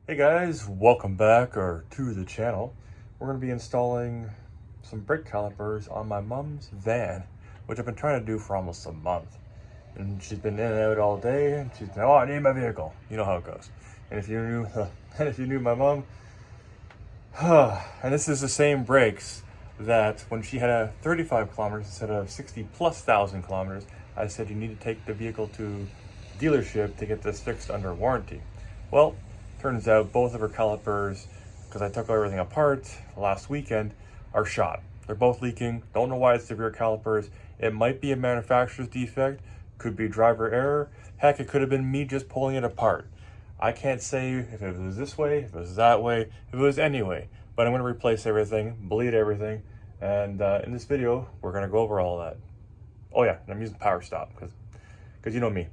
Hey guys, welcome back to the channel. We're going to be installing some brake calipers on my mom's van, which I've been trying to do for almost a month. And she's been in and out all day, and she's been, oh, I need my vehicle. You know how it goes. And if you knew my mom, and this is the same brakes that when she had a 35 kilometers instead of 60,000+ kilometers, I said you need to take the vehicle to dealership to get this fixed under warranty. Well, turns out both of her calipers, because I took everything apart last weekend, are shot. They're both leaking. Don't know why it's the rear calipers. It might be a manufacturer's defect, could be driver error. Heck, it could have been me just pulling it apart. I can't say if it was this way, if it was that way, if it was any way, but I'm going to replace everything, bleed everything, and in this video, we're going to go over all that. Oh yeah, and I'm using POWERSTOP, because you know me.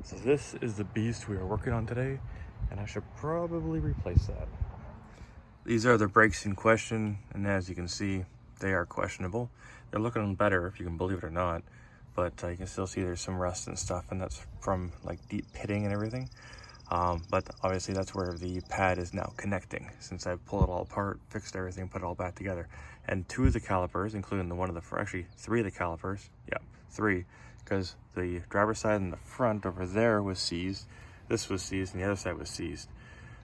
So this is the beast we are working on today, and I should probably replace that. These are the brakes in question, and as you can see, they are questionable. They're looking better, if you can believe it or not, but you can still see there's some rust and stuff, and that's from like deep pitting and everything. But obviously that's where the pad is now connecting, since I pulled it all apart, fixed everything, put it all back together. And two of the calipers, including actually three of the calipers, yeah, three, because the driver's side and the front over there was seized, this was seized, and the other side was seized.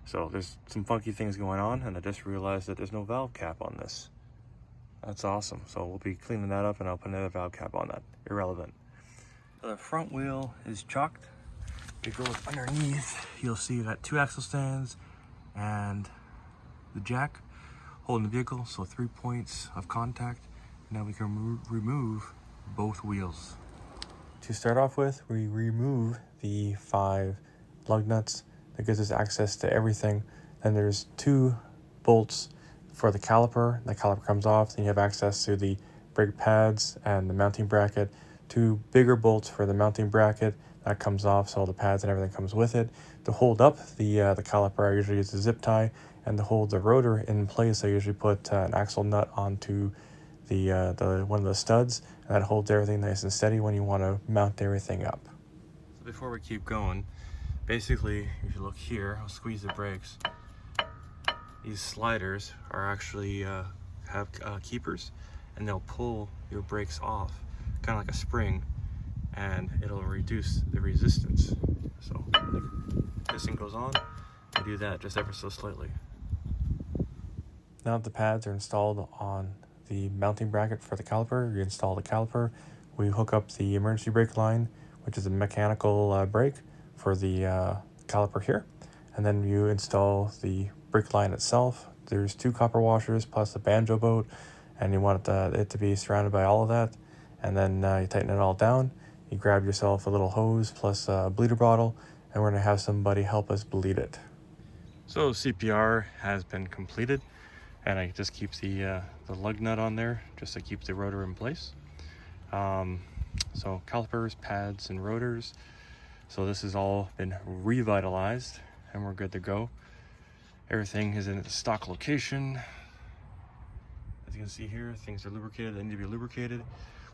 So there's some funky things going on, and I just realized that there's no valve cap on this. That's awesome. So we'll be cleaning that up, and I'll put another valve cap on that. Irrelevant. The front wheel is chocked. It goes underneath. You'll see you got two axle stands and the jack holding the vehicle, so 3 points of contact. Now we can remove both wheels. To start off with, we remove the 5 lug nuts. That gives us access to everything. Then there's 2 bolts for the caliper. The caliper comes off, then you have access to the brake pads and the mounting bracket. 2 bigger bolts for the mounting bracket. That comes off, so all the pads and everything comes with it. To hold up the caliper, I usually use a zip tie, and to hold the rotor in place, I usually put an axle nut onto the one of the studs, and that holds everything nice and steady when you want to mount everything up. So before we keep going, basically, if you look here, I'll squeeze the brakes. These sliders are actually have keepers, and they'll pull your brakes off, kind of like a spring, and it'll reduce the resistance. So this thing goes on, I do that just ever so slightly. Now that the pads are installed on the mounting bracket for the caliper, you install the caliper. We hook up the emergency brake line, which is a mechanical brake for the caliper here, and then you install the brake line itself. There's 2 copper washers plus a banjo bolt, and you want it to be surrounded by all of that, and then you tighten it all down. You grab yourself a little hose plus a bleeder bottle, and we're going to have somebody help us bleed it. So CPR has been completed, and I just keep the lug nut on there just to keep the rotor in place. So calipers, pads, and rotors. So this has all been revitalized, and we're good to go. Everything is in its stock location. As you can see here, things are lubricated. They need to be lubricated.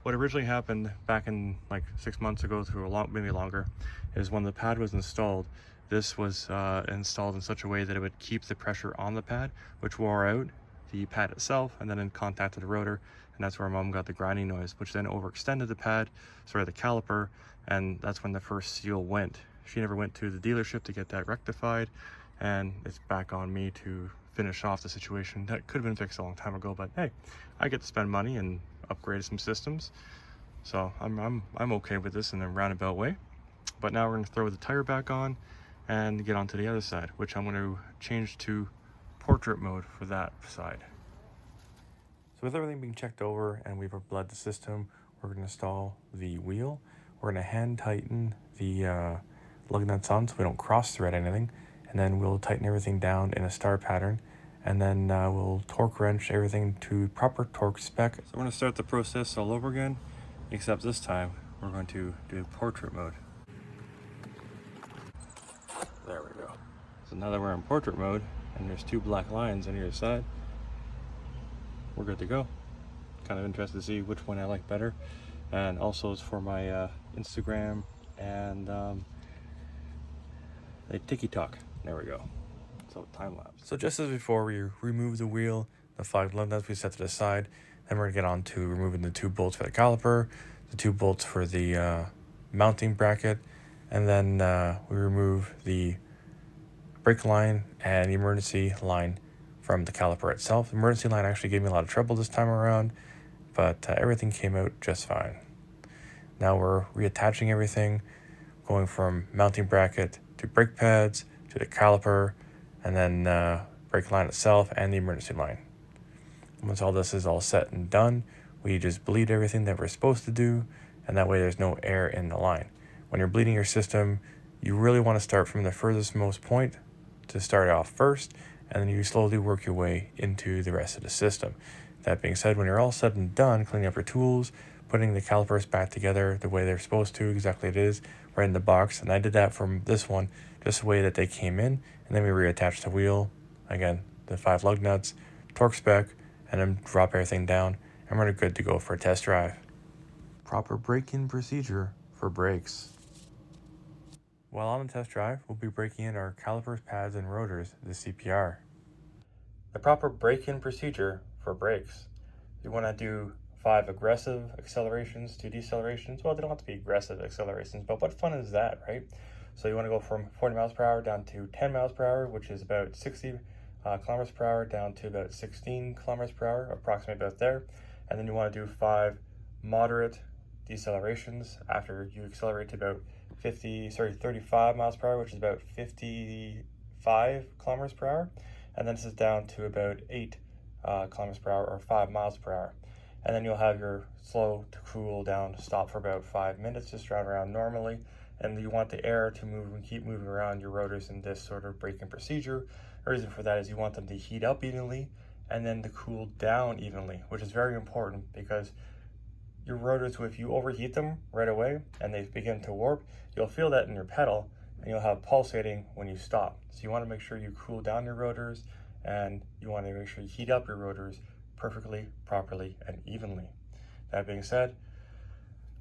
What originally happened back in like 6 months ago, maybe longer, is when the pad was installed, this was installed in such a way that it would keep the pressure on the pad, which wore out the pad itself, and then in contact with the rotor, and that's where Mom got the grinding noise, which then overextended the caliper, and that's when the first seal went. She never went to the dealership to get that rectified, and it's back on me to finish off the situation. That could have been fixed a long time ago, but hey, I get to spend money and upgrade some systems, so I'm okay with this in a roundabout way. But now we're going to throw the tire back on and get onto the other side, which I'm going to change to portrait mode for that side. So with everything being checked over and we've bled the system, we're going to install the wheel. We're going to hand tighten the lug nuts on so we don't cross thread anything, and then we'll tighten everything down in a star pattern, and then we'll torque wrench everything to proper torque spec. So we're going to start the process all over again, except this time we're going to do portrait mode. There we go. So now that we're in portrait mode and there's 2 black lines on either side, we're good to go. Kind of interested to see which one I like better, and also it's for my Instagram and the TikTok. There we go. So time lapse. So just as before, we remove the wheel, the 5 lug nuts we set to the side. Then we're gonna get on to removing the 2 bolts for the caliper, the 2 bolts for the mounting bracket, and then we remove the brake line and the emergency line from the caliper itself. The emergency line actually gave me a lot of trouble this time around, but everything came out just fine. Now we're reattaching everything, going from mounting bracket to brake pads to the caliper, and then brake line itself and the emergency line. Once all this is all set and done, we just bleed everything that we're supposed to do, and that way there's no air in the line. When you're bleeding your system, you really want to start from the furthest most point to start off first, and then you slowly work your way into the rest of the system. That being said, when you're all said and done, cleaning up your tools, putting the calipers back together the way they're supposed to, exactly it is, right in the box, and I did that from this one, just the way that they came in, and then we reattached the wheel, again, the 5 lug nuts, torque spec, and then drop everything down, and we're good to go for a test drive. Proper braking procedure for brakes. While on the test drive, we'll be breaking in our calipers, pads, and rotors, the CPR. The proper break-in procedure for brakes. You want to do 5 aggressive accelerations to decelerations. Well, they don't have to be aggressive accelerations, but what fun is that, right? So you want to go from 40 miles per hour down to 10 miles per hour, which is about 60 kilometers per hour, down to about 16 kilometers per hour, approximately about there. And then you want to do 5 moderate decelerations after you accelerate to about 35 miles per hour, which is about 55 kilometers per hour. And then this is down to about 8 kilometers per hour, or 5 miles per hour. And then you'll have your slow to cool down stop for about 5 minutes, just drive around normally. And you want the air to move and keep moving around your rotors in this sort of braking procedure. The reason for that is you want them to heat up evenly and then to cool down evenly, which is very important because your rotors, if you overheat them right away and they begin to warp, you'll feel that in your pedal and you'll have pulsating when you stop. So you want to make sure you cool down your rotors, and you want to make sure you heat up your rotors perfectly, properly, and evenly. That being said,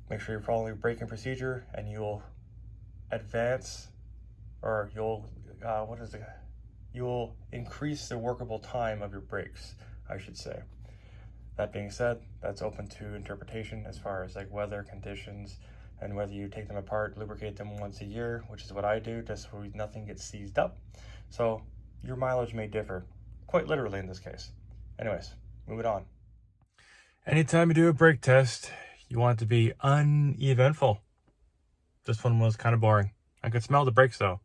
make sure you're following your braking procedure and you'll advance, or you'll increase the workable time of your brakes, I should say. That being said, that's open to interpretation as far as like weather conditions and whether you take them apart, lubricate them once a year, which is what I do, just so nothing gets seized up. So your mileage may differ, quite literally in this case. Anyways, moving on. Anytime you do a brake test, you want it to be uneventful. This one was kind of boring. I could smell the brakes though.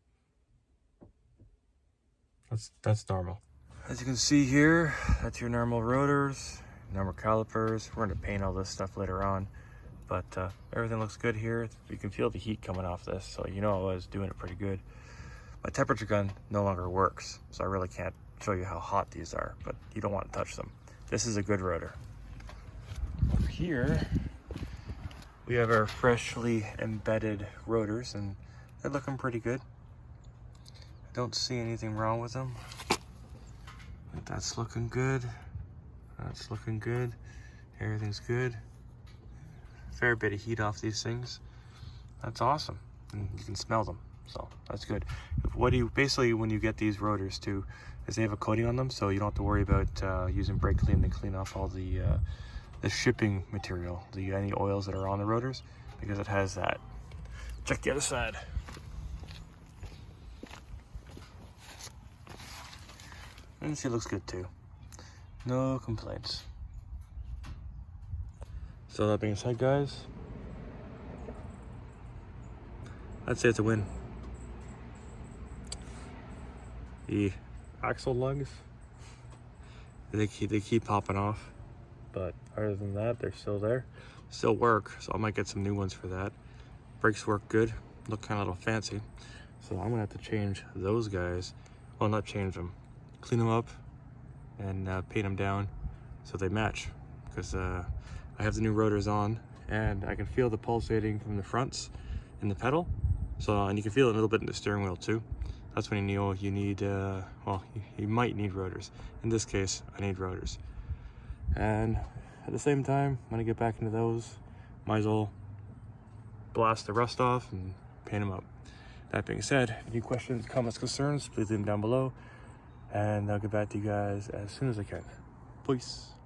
That's normal. As you can see here, that's your normal rotors, normal calipers. We're going to paint all this stuff later on, but everything looks good here. You can feel the heat coming off this, so you know I was doing it pretty good. My temperature gun no longer works, so I really can't show you how hot these are, but you don't want to touch them. This is a good rotor. Over here, we have our freshly embedded rotors, and they're looking pretty good. I don't see anything wrong with them. That's looking good. That's looking good. Everything's good. Fair bit of heat off these things. That's awesome. And you can smell them, so that's good. Basically, when you get these rotors too, is they have a coating on them, so you don't have to worry about using brake clean to clean off all the shipping material, any oils that are on the rotors, because it has that. Check the other side. And see, it looks good too. No complaints. So that being said, guys, I'd say it's a win. The axle lugs, they keep popping off, but other than that, they're still there, still work. So I might get some new ones for that. Brakes work good, look kind of a little fancy. So I'm gonna have to change those guys. Well, not change them, clean them up and paint them down so they match, because I have the new rotors on and I can feel the pulsating from the fronts in the pedal. So, and you can feel it a little bit in the steering wheel too. That's when you know you need, well, you might need rotors. In this case, I need rotors. And at the same time, when I get back into those, might as well blast the rust off and paint them up. That being said, any questions, comments, concerns, please leave them down below. and I'll get back to you guys as soon as I can. Peace.